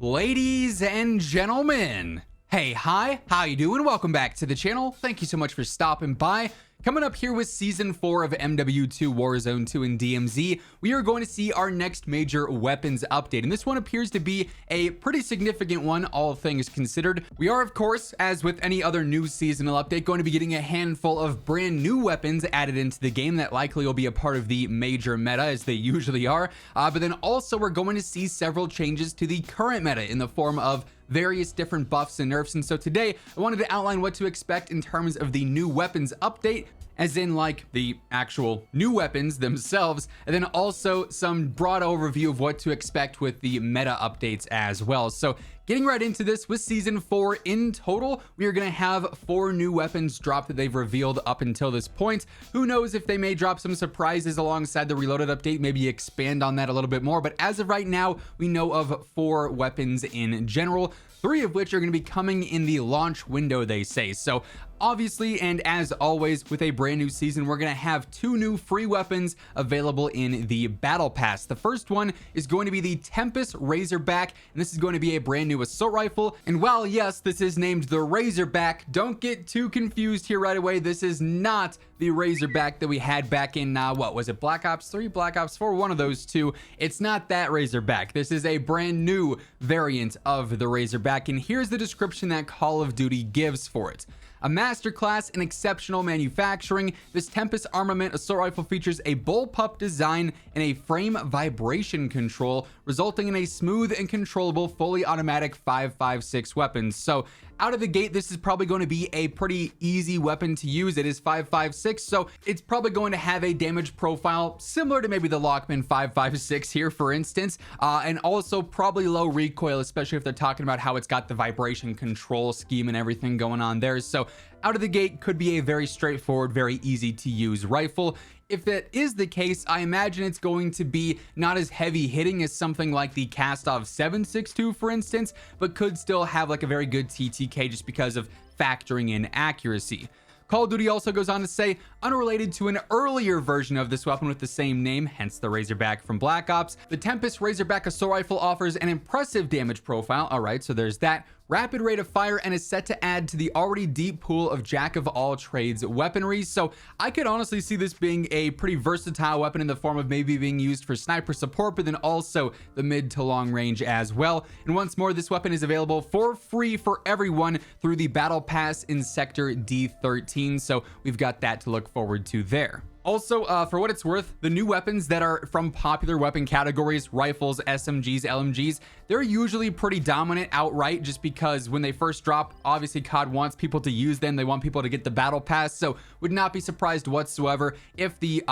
Ladies and gentlemen, hey, hi, how you doing? Welcome back to the channel. Thank you so much for stopping by. Coming up here with Season 4 of MW2 Warzone 2 and DMZ, we are going to see our next major weapons update, and this one appears to be a pretty significant one, all things considered. We are, of course, as with any other new seasonal update, going to be getting a handful of brand new weapons added into the game that likely will be a part of the major meta, as they usually are, but then also we're going to see several changes to the current meta in the form of various different buffs and nerfs. And so today I wanted to outline what to expect in terms of the new weapons update, as in like the actual new weapons themselves, and then also some broad overview of what to expect with the meta updates as well. So getting right into this, with Season 4 in total, we are going to have 4 new weapons drop that they've revealed up until this point. Who knows if they may drop some surprises alongside the Reloaded update, maybe expand on that a little bit more. But as of right now, we know of 4 weapons in general, 3 of which are going to be coming in the launch window, they say. So obviously, and as always with a brand new season, we're going to have 2 new free weapons available in the battle pass. The first one is going to be the Tempest Razorback, and this is going to be a brand new assault rifle. And while yes, this is named the Razorback, don't get too confused here right away. This is not the Razorback that we had back in what was it, Black Ops 3, Black Ops 4, one of those two. It's not that Razorback. This is a brand new variant of the Razorback, and here's the description that Call of Duty gives for it. A masterclass in exceptional manufacturing, this Tempest armament assault rifle features a bullpup design and a frame vibration control, resulting in a smooth and controllable fully automatic 5.56 weapon. So out of the gate, this is probably going to be a pretty easy weapon to use. It is 5.56, so it's probably going to have a damage profile similar to maybe the Lockman 5.56 here, for instance, and also probably low recoil, especially if they're talking about how it's got the vibration control scheme and everything going on there. So out of the gate, could be a very straightforward, very easy to use rifle. If that is the case, I imagine it's going to be not as heavy hitting as something like the Kastov 7.62, for instance, but could still have like a very good TTK just because of factoring in accuracy. Call of Duty also goes on to say, unrelated to an earlier version of this weapon with the same name, hence the Razorback from Black Ops, the Tempest Razorback assault rifle offers an impressive damage profile. All right, so there's that. Rapid rate of fire, and is set to add to the already deep pool of jack of all trades weaponry. So I could honestly see this being a pretty versatile weapon in the form of maybe being used for sniper support, but then also the mid to long range as well. And once more, this weapon is available for free for everyone through the battle pass in sector D13. So we've got that to look forward to there. Also, for what it's worth, the new weapons that are from popular weapon categories, rifles, SMGs, LMGs, they're usually pretty dominant outright, just because when they first drop, obviously COD wants people to use them. They want people to get the battle pass. So would not be surprised whatsoever if the,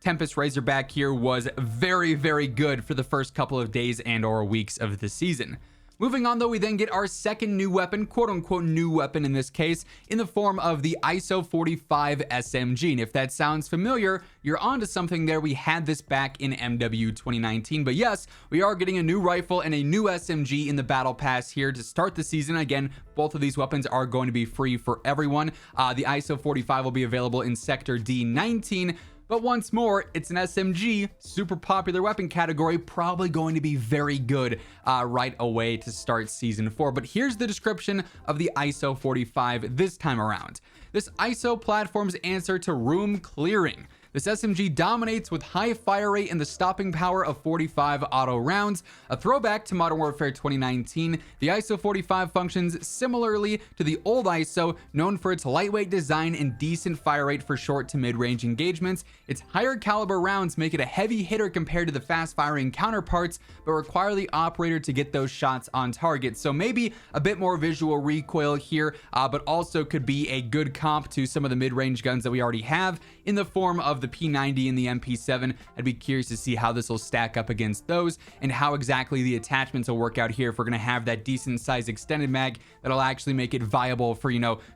Tempest Razorback here was very, very good for the first couple of days and or weeks of the season. Moving on though, we then get our second new weapon, quote unquote new weapon in this case, in the form of the ISO 45 SMG. And if that sounds familiar, you're onto something there. We had this back in MW 2019, but yes, we are getting a new rifle and a new SMG in the battle pass here to start the season. Again, both of these weapons are going to be free for everyone. The ISO 45 will be available in sector D19. But once more, it's an SMG, super popular weapon category, probably going to be very good right away to start Season 4. But here's the description of the ISO 45 this time around. This ISO platform's answer to room clearing. This SMG dominates with high fire rate and the stopping power of 45 auto rounds. A throwback to Modern Warfare 2019, the ISO 45 functions similarly to the old ISO, known for its lightweight design and decent fire rate for short to mid-range engagements. Its higher caliber rounds make it a heavy hitter compared to the fast-firing counterparts, but require the operator to get those shots on target. So maybe a bit more visual recoil here, but also could be a good comp to some of the mid-range guns that we already have in the form of the P90 and the MP7. I'd be curious to see how this will stack up against those and how exactly the attachments will work out here if we're going to have that decent size extended mag that'll actually make it viable for,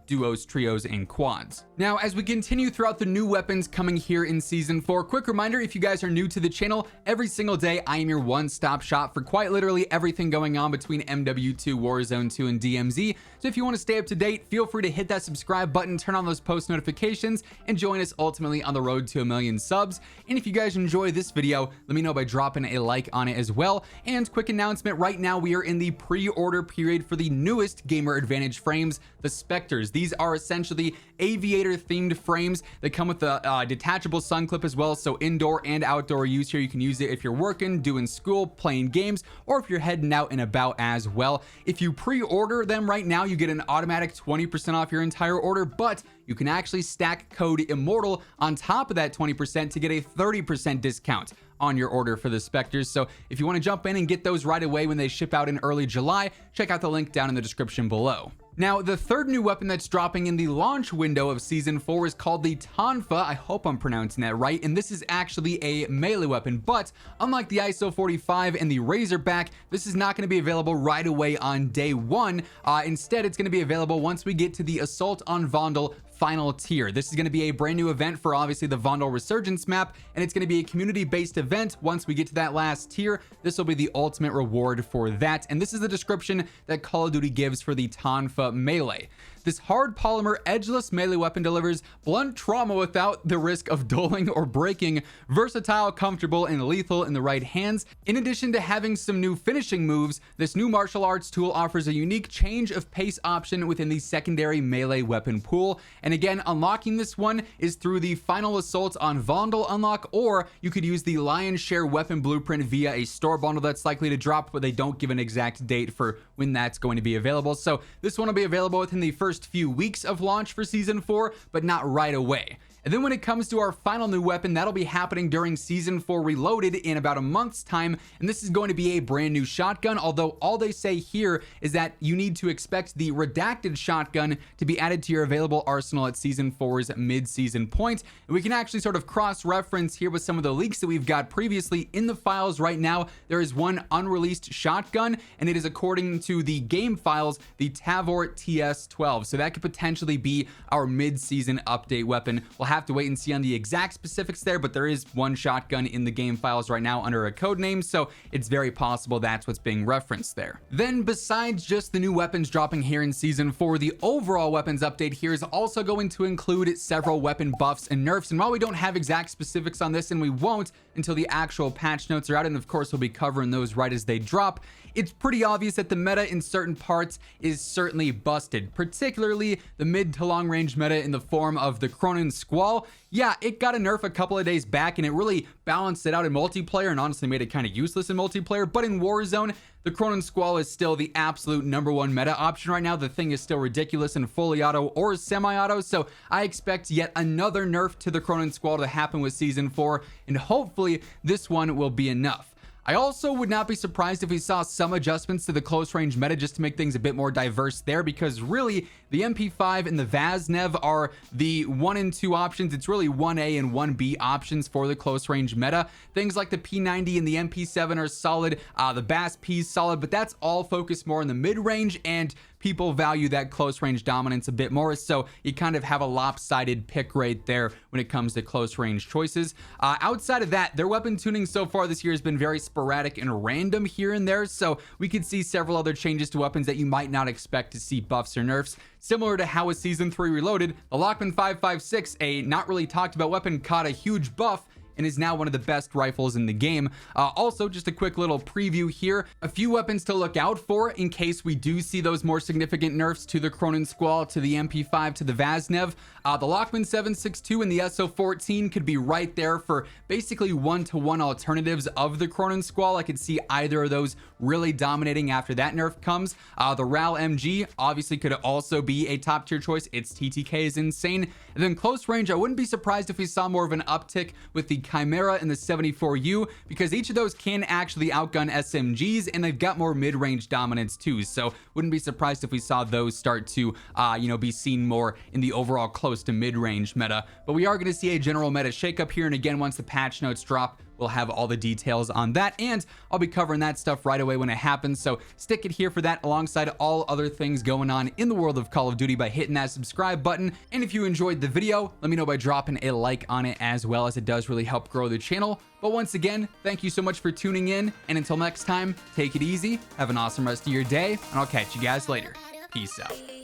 duos, trios, and quads. Now, as we continue throughout the new weapons coming here in Season 4, quick reminder, if you guys are new to the channel, every single day I am your one-stop shop for quite literally everything going on between MW2, Warzone 2, and DMZ. So if you want to stay up to date, feel free to hit that subscribe button, turn on those post notifications, and join us ultimately on the road to to 1 million subs. And if you guys enjoy this video, let me know by dropping a like on it as well. And quick announcement, right now we are in the pre-order period for the newest Gamer Advantage frames, the Spectres. These are essentially aviator themed frames that come with a detachable sun clip as well, so indoor and outdoor use here. You can use it if you're working, doing school, playing games, or if you're heading out and about as well. If you pre-order them right now, you get an automatic 20% off your entire order, but you can actually stack code Immortal on top of that 20% to get a 30% discount on your order for the Spectres. So if you want to jump in and get those right away when they ship out in early July, check out the link down in the description below. Now, the third new weapon that's dropping in the launch window of Season 4 is called the Tonfa. I hope I'm pronouncing that right. And this is actually a melee weapon. But unlike the ISO 45 and the Razorback, this is not going to be available right away on day one. Instead, it's going to be available once we get to the Assault on Vondel final tier. This is going to be a brand new event for obviously the Vondel Resurgence map, and it's going to be a community-based event. Once we get to that last tier, this will be the ultimate reward for that. And this is the description that Call of Duty gives for the Tonfa melee. This hard polymer edgeless melee weapon delivers blunt trauma without the risk of dulling or breaking, versatile, comfortable, and lethal in the right hands. In addition to having some new finishing moves, this new martial arts tool offers a unique change of pace option within the secondary melee weapon pool. And again, unlocking this one is through the final Assault on Vondel unlock, or you could use the Lion's Share weapon blueprint via a store bundle that's likely to drop, but they don't give an exact date for when that's going to be available. So this one will be available within the first few weeks of launch for Season 4, but not right away. And then when it comes to our final new weapon, that'll be happening during Season 4 Reloaded in about a month's time, and this is going to be a brand new shotgun, although all they say here is that you need to expect the redacted shotgun to be added to your available arsenal at Season 4's mid-season point. And we can actually sort of cross-reference here with some of the leaks that we've got previously in the files. Right now, there is one unreleased shotgun, and it is, according to the game files, the Tavor TS-12. So that could potentially be our mid-season update weapon. We'll have to wait and see on the exact specifics there, but there is one shotgun in the game files right now under a code name, so it's very possible that's what's being referenced there. Then, besides just the new weapons dropping here in Season 4, the overall weapons update here is also going to include several weapon buffs and nerfs. And while we don't have exact specifics on this, and we won't until the actual patch notes are out, and of course we'll be covering those right as they drop, it's pretty obvious that the meta in certain parts is certainly busted, particularly the mid to long range meta in the form of the Cronin Squall. Yeah, it got a nerf a couple of days back, and it really balanced it out in multiplayer and honestly made it kind of useless in multiplayer. But in Warzone, the Cronin Squall is still the absolute #1 meta option right now. The thing is still ridiculous in fully auto or semi-auto, so I expect yet another nerf to the Cronin Squall to happen with Season 4, and hopefully this one will be enough. I also would not be surprised if we saw some adjustments to the close range meta just to make things a bit more diverse there, because really the MP5 and the Vaznev are the 1 and 2 options. It's really 1A and 1B options for the close range meta. Things like the P90 and the MP7 are solid, the Bass P is solid, but that's all focused more in the mid range, and people value that close range dominance a bit more, so you kind of have a lopsided pick rate there when it comes to close range choices. Outside of that, their weapon tuning so far this year has been very sporadic and random here and there, so we could see several other changes to weapons that you might not expect to see buffs or nerfs. Similar to how with Season 3 Reloaded, the Lockman 556, a not really talked about weapon, caught a huge buff and is now one of the best rifles in the game. Also, just a quick little preview here, a few weapons to look out for in case we do see those more significant nerfs to the Cronin Squall, to the MP5, to the Vaznev. The Lockman 7.62 and the SO14 could be right there for basically one-to-one alternatives of the Cronin Squall. I could see either of those really dominating after that nerf comes. The RAL MG obviously could also be a top tier choice. Its TTK is insane. And then close range, I wouldn't be surprised if we saw more of an uptick with the Chimera and the 74U, because each of those can actually outgun SMGs, and they've got more mid-range dominance too. So wouldn't be surprised if we saw those start to be seen more in the overall close to mid-range meta. But we are going to see a general meta shakeup here, and again, once the patch notes drop, we'll have all the details on that, and I'll be covering that stuff right away when it happens. So stick it here for that, alongside all other things going on in the world of Call of Duty, by hitting that subscribe button. And if you enjoyed the video, let me know by dropping a like on it as well, as it does really help grow the channel. But once again, thank you so much for tuning in, and until next time, take it easy, have an awesome rest of your day, and I'll catch you guys later. Peace out.